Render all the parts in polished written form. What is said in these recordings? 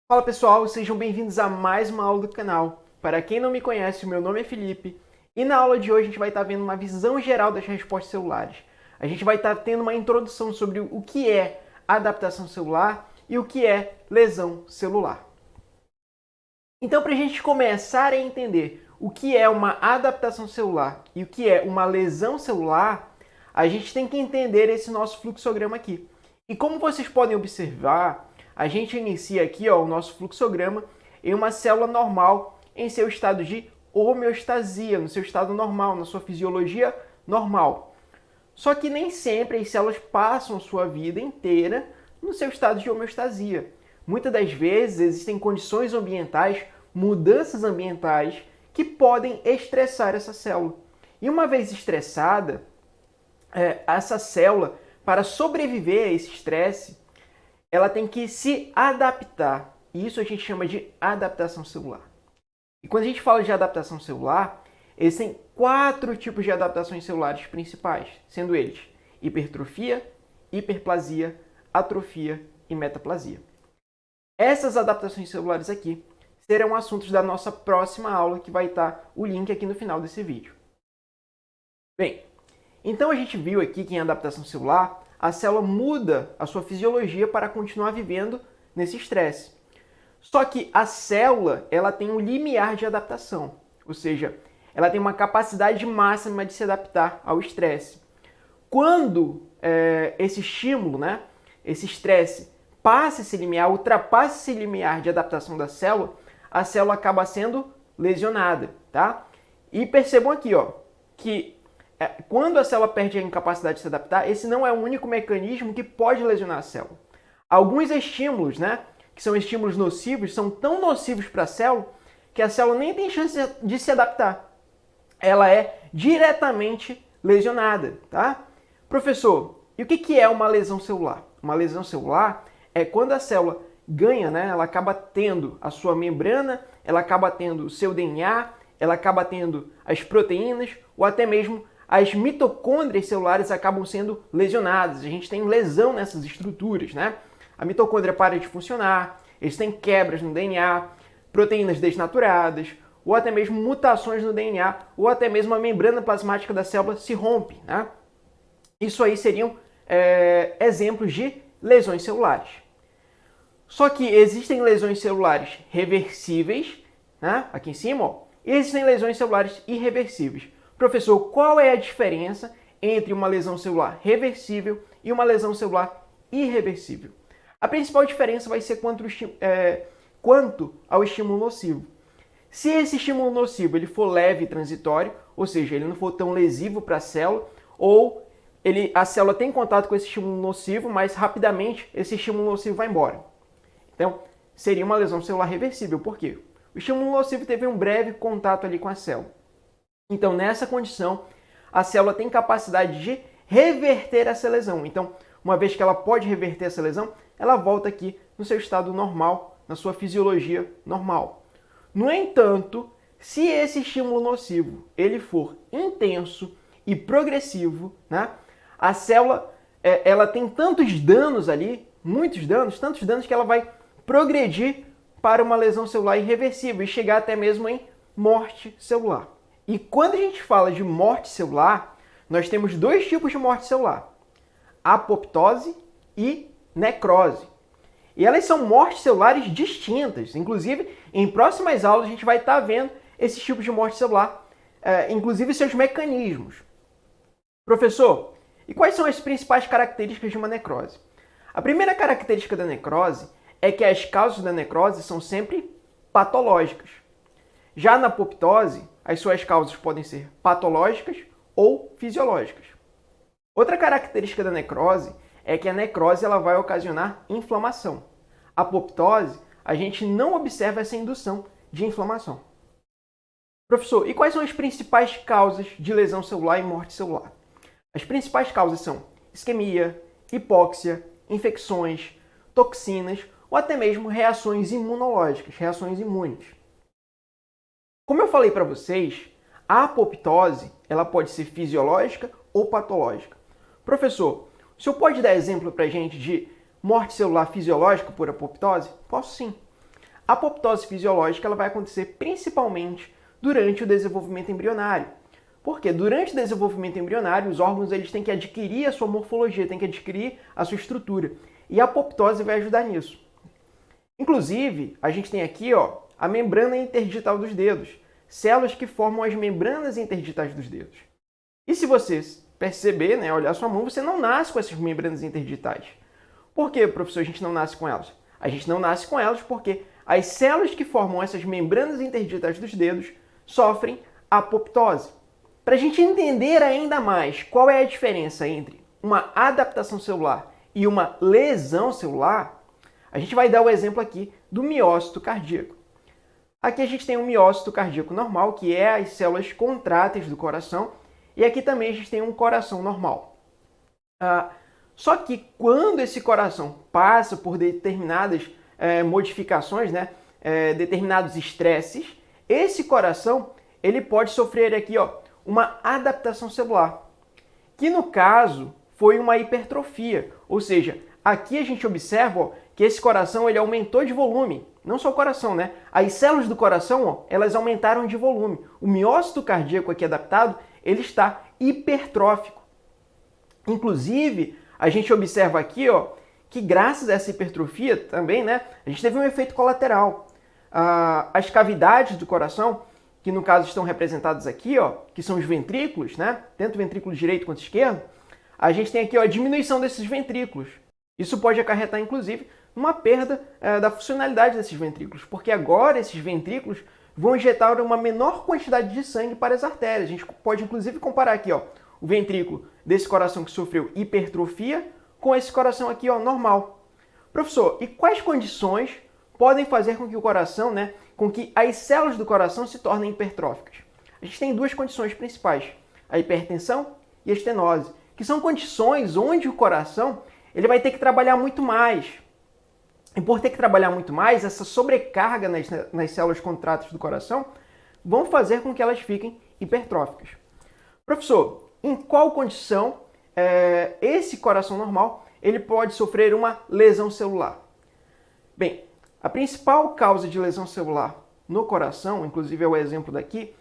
Fala pessoal, sejam bem-vindos a mais uma aula do canal. Para quem não me conhece, o meu nome é Felipe e na aula de hoje a gente vai estar vendo uma visão geral das respostas celulares. A gente vai estar tendo uma introdução sobre o que é adaptação celular e o que é lesão celular. Então, para a gente começar a entender o que é uma adaptação celular e o que é uma lesão celular, a gente tem que entender esse nosso fluxograma aqui. E como vocês podem observar, a gente inicia aqui o nosso fluxograma em uma célula normal em seu estado de homeostasia, no seu estado normal, na sua fisiologia normal. Só que nem sempre as células passam sua vida inteira no seu estado de homeostasia. Muitas das vezes existem condições ambientais, mudanças ambientais, que podem estressar essa célula. E uma vez estressada, essa célula, para sobreviver a esse estresse, ela tem que se adaptar. E isso a gente chama de adaptação celular. E quando a gente fala de adaptação celular, existem 4 tipos de adaptações celulares principais, sendo eles hipertrofia, hiperplasia, atrofia e metaplasia. Essas adaptações celulares aqui serão assuntos da nossa próxima aula, que vai estar o link aqui no final desse vídeo. Bem, então a gente viu aqui que em adaptação celular, a célula muda a sua fisiologia para continuar vivendo nesse estresse. Só que a célula ela tem um limiar de adaptação, ou seja, ela tem uma capacidade máxima de se adaptar ao estresse. Quando esse estímulo, esse estresse, passa esse limiar, ultrapassa esse limiar de adaptação da célula, a célula acaba sendo lesionada, tá? E percebam aqui, que quando a célula perde a incapacidade de se adaptar, esse não é o único mecanismo que pode lesionar a célula. Alguns estímulos, que são estímulos nocivos, são tão nocivos para a célula que a célula nem tem chance de se adaptar. Ela é diretamente lesionada, tá? Professor, e o que é uma lesão celular? Uma lesão celular é quando a célula ganha, ela acaba tendo a sua membrana, ela acaba tendo o seu DNA, ela acaba tendo as proteínas ou até mesmo as mitocôndrias celulares acabam sendo lesionadas. A gente tem lesão nessas estruturas, A mitocôndria para de funcionar, eles têm quebras no DNA, proteínas desnaturadas, ou até mesmo mutações no DNA, ou até mesmo a membrana plasmática da célula se rompe, Isso aí seriam exemplos de lesões celulares. Só que existem lesões celulares reversíveis, aqui em cima, e existem lesões celulares irreversíveis. Professor, qual é a diferença entre uma lesão celular reversível e uma lesão celular irreversível? A principal diferença vai ser quanto ao estímulo nocivo. Se esse estímulo nocivo ele for leve e transitório, ou seja, ele não for tão lesivo para a célula, ou a célula tem contato com esse estímulo nocivo, mas rapidamente esse estímulo nocivo vai embora. Então, seria uma lesão celular reversível. Por quê? O estímulo nocivo teve um breve contato ali com a célula. Então, nessa condição, a célula tem capacidade de reverter essa lesão. Então, uma vez que ela pode reverter essa lesão, ela volta aqui no seu estado normal, na sua fisiologia normal. No entanto, se esse estímulo nocivo ele for intenso e progressivo, a célula ela tem tantos danos ali, muitos danos, tantos danos que ela vai progredir para uma lesão celular irreversível e chegar até mesmo em morte celular. E quando a gente fala de morte celular, nós temos 2 tipos de morte celular: apoptose e necrose. E elas são mortes celulares distintas. Inclusive, em próximas aulas a gente vai estar vendo esses tipos de morte celular, inclusive seus mecanismos. Professor, e quais são as principais características de uma necrose? A primeira característica da necrose é que as causas da necrose são sempre patológicas. Já na apoptose, as suas causas podem ser patológicas ou fisiológicas. Outra característica da necrose é que a necrose ela vai ocasionar inflamação. A apoptose, a gente não observa essa indução de inflamação. Professor, e quais são as principais causas de lesão celular e morte celular? As principais causas são isquemia, hipóxia, infecções, toxinas ou até mesmo reações imunológicas, reações imunes. Como eu falei para vocês, a apoptose ela pode ser fisiológica ou patológica. Professor, o senhor pode dar exemplo para a gente de morte celular fisiológica por apoptose? Posso sim. A apoptose fisiológica ela vai acontecer principalmente durante o desenvolvimento embrionário. Porque durante o desenvolvimento embrionário, os órgãos eles têm que adquirir a sua morfologia, têm que adquirir a sua estrutura. E a apoptose vai ajudar nisso. Inclusive, a gente tem aqui a membrana interdigital dos dedos, células que formam as membranas interdigitais dos dedos. E se você perceber, olhar sua mão, você não nasce com essas membranas interdigitais. Por que, professor, a gente não nasce com elas? A gente não nasce com elas porque as células que formam essas membranas interdigitais dos dedos sofrem apoptose. Para a gente entender ainda mais qual é a diferença entre uma adaptação celular e uma lesão celular, a gente vai dar o exemplo aqui do miócito cardíaco. Aqui a gente tem um miócito cardíaco normal, que é as células contráteis do coração, e aqui também a gente tem um coração normal. Só que quando esse coração passa por determinadas modificações, determinados estresses, esse coração ele pode sofrer aqui uma adaptação celular, que no caso foi uma hipertrofia, ou seja, aqui a gente observa que esse coração ele aumentou de volume, não só o coração, As células do coração, elas aumentaram de volume. O miócito cardíaco aqui adaptado, ele está hipertrófico. Inclusive, a gente observa aqui, que graças a essa hipertrofia também, a gente teve um efeito colateral. As cavidades do coração, que no caso estão representadas aqui, que são os ventrículos, tanto o ventrículo direito quanto esquerdo, a gente tem aqui a diminuição desses ventrículos. Isso pode acarretar, inclusive, uma perda da funcionalidade desses ventrículos, porque agora esses ventrículos vão injetar uma menor quantidade de sangue para as artérias. A gente pode, inclusive, comparar aqui o ventrículo desse coração que sofreu hipertrofia com esse coração aqui normal. Professor, e quais condições podem fazer com que o coração, com que as células do coração se tornem hipertróficas? A gente tem duas condições principais, a hipertensão e a estenose, que são condições onde o coração ele vai ter que trabalhar muito mais. E por ter que trabalhar muito mais, essa sobrecarga nas células contráteis do coração vão fazer com que elas fiquem hipertróficas. Professor, em qual condição esse coração normal ele pode sofrer uma lesão celular? Bem, a principal causa de lesão celular no coração, inclusive é o exemplo daqui,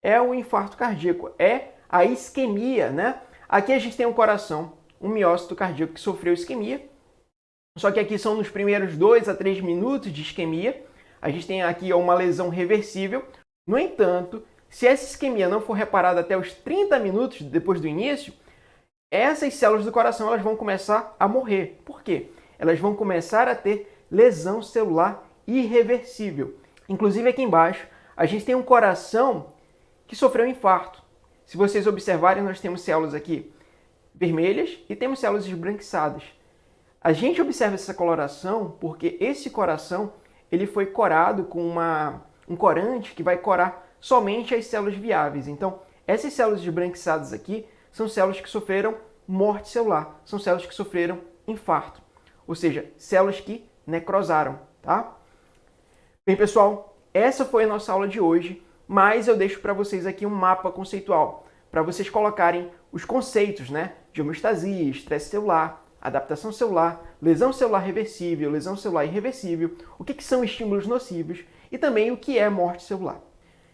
é o infarto cardíaco, é a isquemia, Aqui a gente tem um coração, um miócito cardíaco que sofreu isquemia, só que aqui são nos primeiros 2 a 3 minutos de isquemia, a gente tem aqui uma lesão reversível. No entanto, se essa isquemia não for reparada até os 30 minutos depois do início, essas células do coração elas vão começar a morrer. Por quê? Elas vão começar a ter lesão celular irreversível. Inclusive aqui embaixo, a gente tem um coração que sofreu um infarto. Se vocês observarem, nós temos células aqui vermelhas e temos células esbranquiçadas. A gente observa essa coloração porque esse coração ele foi corado com um corante que vai corar somente as células viáveis. Então, essas células esbranquiçadas aqui são células que sofreram morte celular, são células que sofreram infarto, ou seja, células que necrosaram, tá? Bem, pessoal, essa foi a nossa aula de hoje, mas eu deixo para vocês aqui um mapa conceitual, para vocês colocarem os conceitos, de homeostasia, estresse celular, adaptação celular, lesão celular reversível, lesão celular irreversível, o que são estímulos nocivos e também o que é morte celular.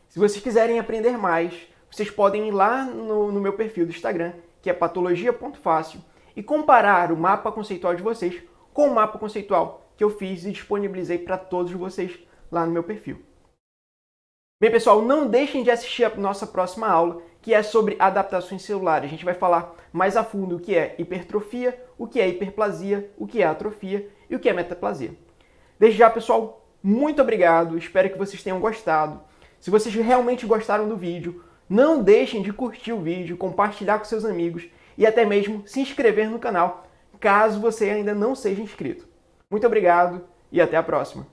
Se vocês quiserem aprender mais, vocês podem ir lá no meu perfil do Instagram, que é patologia.fácil, e comparar o mapa conceitual de vocês com o mapa conceitual que eu fiz e disponibilizei para todos vocês lá no meu perfil. Bem, pessoal, não deixem de assistir a nossa próxima aula, que é sobre adaptações celulares. A gente vai falar mais a fundo o que é hipertrofia, o que é hiperplasia, o que é atrofia e o que é metaplasia. Desde já, pessoal, muito obrigado. Espero que vocês tenham gostado. Se vocês realmente gostaram do vídeo, não deixem de curtir o vídeo, compartilhar com seus amigos e até mesmo se inscrever no canal, caso você ainda não seja inscrito. Muito obrigado e até a próxima.